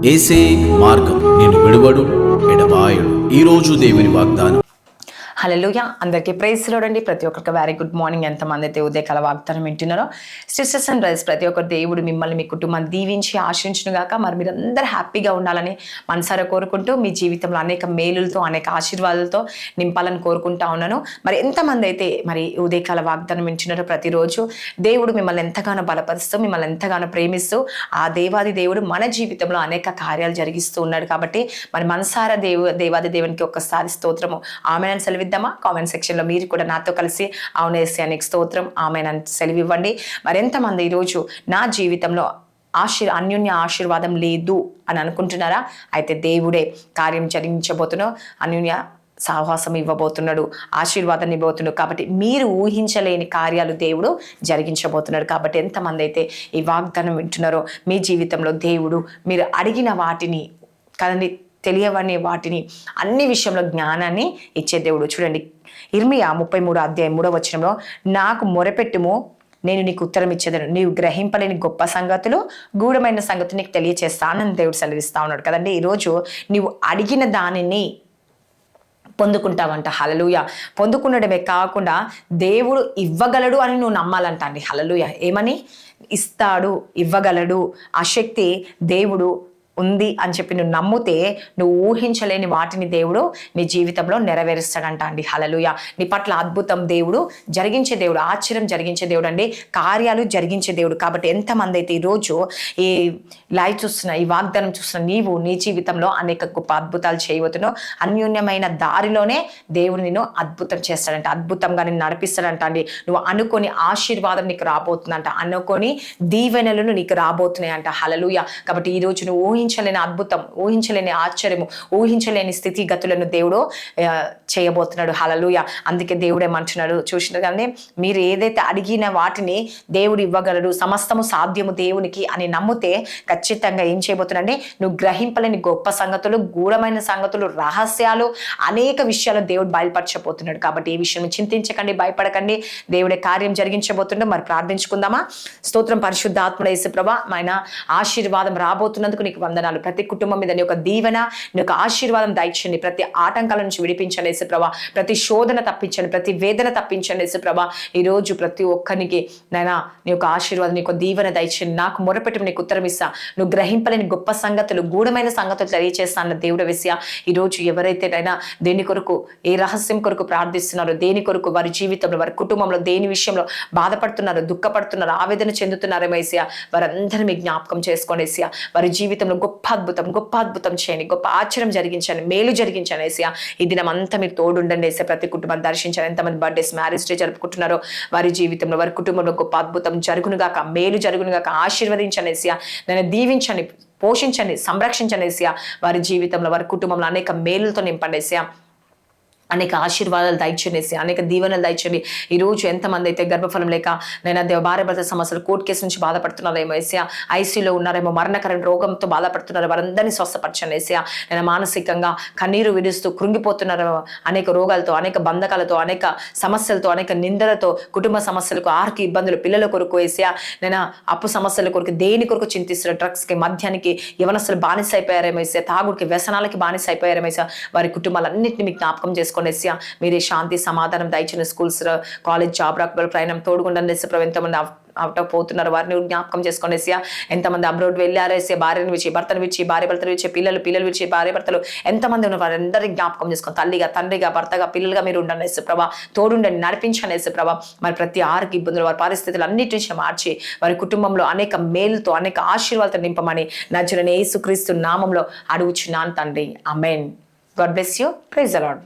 ఏసే మార్గం నేను విడువడు ఎడబాయడు. ఈరోజు దేవుని వాగ్దానం. హల్లెలూయా. అందరికీ ప్రైజ్ లోడండి. ప్రతి ఒక్కరికి వెరీ గుడ్ మార్నింగ్. ఎంతమంది అయితే ఉదయకాల వాగ్దానం వింటున్నారో సిస్టర్స్ అండ్ బ్రదర్స్, ప్రతి ఒక్కరు దేవుడు మిమ్మల్ని మీ కుటుంబాన్ని దీవించి ఆశించును గాక. మరి మీరు అందరూ హ్యాపీగా ఉండాలని మనసారా కోరుకుంటూ మీ జీవితంలో అనేక మేలులతో అనేక ఆశీర్వాదాలతో నింపాలని కోరుకుంటా ఉన్నాను. మరి ఎంతమంది అయితే మరి ఉదయకాల వాగ్దానం వింటున్నారో ప్రతిరోజు దేవుడు మిమ్మల్ని ఎంతగానో బలపరుస్తూ మిమ్మల్ని ఎంతగానో ప్రేమిస్తూ ఆ దేవాది దేవుడు మన జీవితంలో అనేక కార్యాలు జరిగిస్తూ ఉన్నాడు. కాబట్టి మరి మనసారా దేవాది దేవునికి ఒక్కసారి స్తోత్రము ఆమేన్ సెలవు కామెంట్ సెక్షన్లో మీరు కూడా నాతో కలిసి అవునేసానికి స్తోత్రం ఆమెన్ అని సెలవివ్వండి. మరి ఎంతమంది ఈరోజు నా జీవితంలో అన్యోన్య ఆశీర్వాదం లేదు అని అనుకుంటున్నారా? అయితే దేవుడే కార్యం జరిగించబోతున్నాడు, అన్యోన్య సాహసం ఇవ్వబోతున్నాడు, ఆశీర్వాదాన్ని ఇవ్వబోతున్నాడు. కాబట్టి మీరు ఊహించలేని కార్యాలు దేవుడు జరిగించబోతున్నాడు. కాబట్టి ఎంతమంది అయితే ఈ వాగ్దానం వింటున్నారో మీ జీవితంలో దేవుడు మీరు అడిగిన వాటిని కదండి, తెలియవనే వాటిని అన్ని విషయంలో జ్ఞానాన్ని ఇచ్చే దేవుడు. చూడండి, ఇర్మియా 33:3 నాకు మొరపెట్టుము, నేను నీకు ఉత్తరం ఇచ్చేదను, నీవు గ్రహింపలేని గొప్ప సంగతులు గూఢమైన సంగతులు నీకు తెలియచేస్తానని దేవుడు సెలవిస్తా ఉన్నాడు కదండి. ఈరోజు నీవు అడిగిన దానిని పొందుకుంటావంట. హల్లెలూయా. పొందుకునడమే కాకుండా దేవుడు ఇవ్వగలడు అని నువ్వు నమ్మాలంట అండి. హల్లెలూయా. ఏమని? ఇస్తాడు, ఇవ్వగలడు, ఆ శక్తి దేవుడు ఉంది అని చెప్పి నువ్వు నమ్మితే నువ్వు ఊహించలేని వాటిని దేవుడు నీ జీవితంలో నెరవేరుస్తాడంట అండి. హల్లెలూయా. నీ పట్ల అద్భుతం దేవుడు జరిగించే దేవుడు, ఆశ్చర్యం జరిగించే దేవుడు అండి, కార్యాలు జరిగించే దేవుడు. కాబట్టి ఎంతమంది అయితే ఈరోజు ఈ లైవ్ చూస్తున్నా, ఈ వాగ్దానం చూస్తున్నా, నీవు నీ జీవితంలో అనేక గొప్ప అద్భుతాలు చేయబోతున్నావు. అన్యోన్యమైన దారిలోనే దేవుడు నిన్ను అద్భుతం చేస్తాడంట, అద్భుతంగా నిన్ను నడిపిస్తాడంట అండి. నువ్వు అనుకోని ఆశీర్వాదం నీకు రాబోతుందంట, అనుకోని దీవెనలను నీకు రాబోతున్నాయి అంట. హల్లెలూయా. కాబట్టి ఈరోజు నువ్వు ఊహించలేని అద్భుతం, ఊహించలేని ఆశ్చర్యము, ఊహించలేని స్థితిగతులను దేవుడు చేయబోతున్నాడు. హల్లెలూయా. అందుకే దేవుడు ఏమంటున్నాడు చూసినారు కానీ, మీరు ఏదైతే అడిగిన వాటిని దేవుడు ఇవ్వగలడు, సమస్తము సాధ్యము దేవునికి అని నమ్మితే ఖచ్చితంగా ఏం చేయబోతున్నాడంటే నువ్వు గ్రహింపలేని గొప్ప సంగతులు, గూఢమైన సంగతులు, రహస్యాలు, అనేక విషయాలు దేవుడు బయలుపరచబోతున్నాడు. కాబట్టి ఈ విషయం చింతించకండి, భయపడకండి, దేవుడే కార్యం జరిగించబోతున్నాడు. మరి ప్రార్థించుకుందామా? స్తోత్రం పరిశుద్ధాత్ముడ యేసుప్రభా, ఆయన ఆశీర్వాదం రాబోతున్నందుకు నీకు వందనాలు. ప్రతి కుటుంబం మీద నీ యొక్క దీవెన, నీ యొక్క ఆశీర్వాదం దయచండి. ప్రతి ఆటంకాల నుంచి విడిపించండి యేసుప్రభా, ప్రతి శోధన తప్పించండి, ప్రతి వేదన తప్పించండి యేసుప్రభా. ఈరోజు ప్రతి ఒక్కరికి నైనా నీ యొక్క ఆశీర్వాదం, నీ యొక్క దీవెన దయచండి. నాకు మొరపెట్టి నీకు ఉత్తరం ఇస్తా, నువ్వు గ్రహింపలేని గొప్ప సంగతులు, గూఢమైన సంగతులు తెలియచేస్తా అన్న దేవుడు వేసా. ఈరోజు ఎవరైతే నైనా దేని కొరకు, ఏ రహస్యం కొరకు ప్రార్థిస్తున్నారో, దేని కొరకు వారి జీవితంలో, వారి కుటుంబంలో దేని విషయంలో బాధపడుతున్నారో, దుఃఖపడుతున్నారో, ఆవేదన చెందుతున్నారో వేసా, వారందరూ మీ జ్ఞాపకం చేసుకోండి వేసా. వారి జీవితంలో గొప్ప అద్భుతం చేయండి, గొప్ప ఆశ్చర్యం జరిగించండి, మేలు జరిగించండి ఏసయ్య. ఈ దినం అంతా మీరు తోడుండండి ఏసయ్య. ప్రతి కుటుంబాన్ని దర్శించండి. ఎంతమంది బర్త్డేస్, మ్యారేజ్ డే జరుపుకుంటున్నారో వారి జీవితంలో, వారి కుటుంబంలో గొప్ప అద్భుతం జరుగునుగాక, మేలు జరుగునుగాక, ఆశీర్వదించండి ఏసయ్య. నన్ను దీవించండి, పోషించండి, సంరక్షించండి ఏసయ్య. వారి జీవితంలో, వారి కుటుంబంలో అనేక మేలులతో నింపండి ఏసయ్య. అనేక ఆశీర్వాదాలు దయచేసి, అనేక దీవెనలు దయచేయండి. ఈరోజు ఎంతమంది అయితే గర్భఫలం లేక నేను భార్య భర్త సమస్యలు, కోర్టు కేసు నుంచి బాధపడుతున్నారేమో ఏసయ్య, ఐసీయూలో ఉన్నారేమో, మరణకరమైన రోగంతో బాధపడుతున్నారు, వారందరినీ స్వస్థపరచండి ఏసయ్య. నేను మానసికంగా కన్నీరు విడుస్తూ కృంగిపోతున్నారు, అనేక రోగాలతో, అనేక బంధకాలతో, అనేక సమస్యలతో, అనేక నిందలతో, కుటుంబ సమస్యలకు, ఆర్థిక ఇబ్బందులు, పిల్లల కొరకు ఏసయ్య, నేను అప్పు సమస్యల కొరకు, దేని కొరకు చింతిస్తున్న, డ్రగ్స్కి, మద్యానికి యవనస్తులు బానిస అయిపోయారేమో ఏసయ్య, తాగుడికి, వ్యసనాలకి బానిస అయిపోయారేమో ఏసయ్య. వారి కుటుంబాలన్నింటినీ మీకు జ్ఞాపకం చేసుకోండి. మీరే శాంతి సమాధానం దయచిన, స్కూల్స్, కాలేజ్, జాబ్ రాకపోతే ప్రయాణం తోడుగుండండి. ఎంతమంది అవుట్ ఆఫ్ పోతున్నారు వారిని జ్ఞాపకం చేసుకోండి ఏసయ్య. ఎంతమంది అబ్రోడ్ వెళ్ళారు ఏసయ్య, భార్యను విడిచి భర్తను విడిచి, భార్య భర్తలు విడిచి, పిల్లలు విడిచి భార్య భర్తలు ఎంతమంది ఉన్నారు వారందరినీ జ్ఞాపకం చేసుకొని, తల్లిగా, తండ్రిగా, భర్తగా, పిల్లలుగా మీరు ఉండండి యేసుప్రభా. తోడుండండి, నడిపించండి యేసుప్రభా. మరి ప్రతి ఆరోగ్య ఇబ్బందులు, వారి పరిస్థితులు అన్నిటి నుంచి మార్చి వారి కుటుంబంలో అనేక మేలుతో, అనేక ఆశీర్వాదాలతో నింపమని నజరేయుడైన యేసుక్రీస్తు నామంలో అడుగుచున్నాను తండ్రి. ఆమేన్. God bless you. Praise the lord.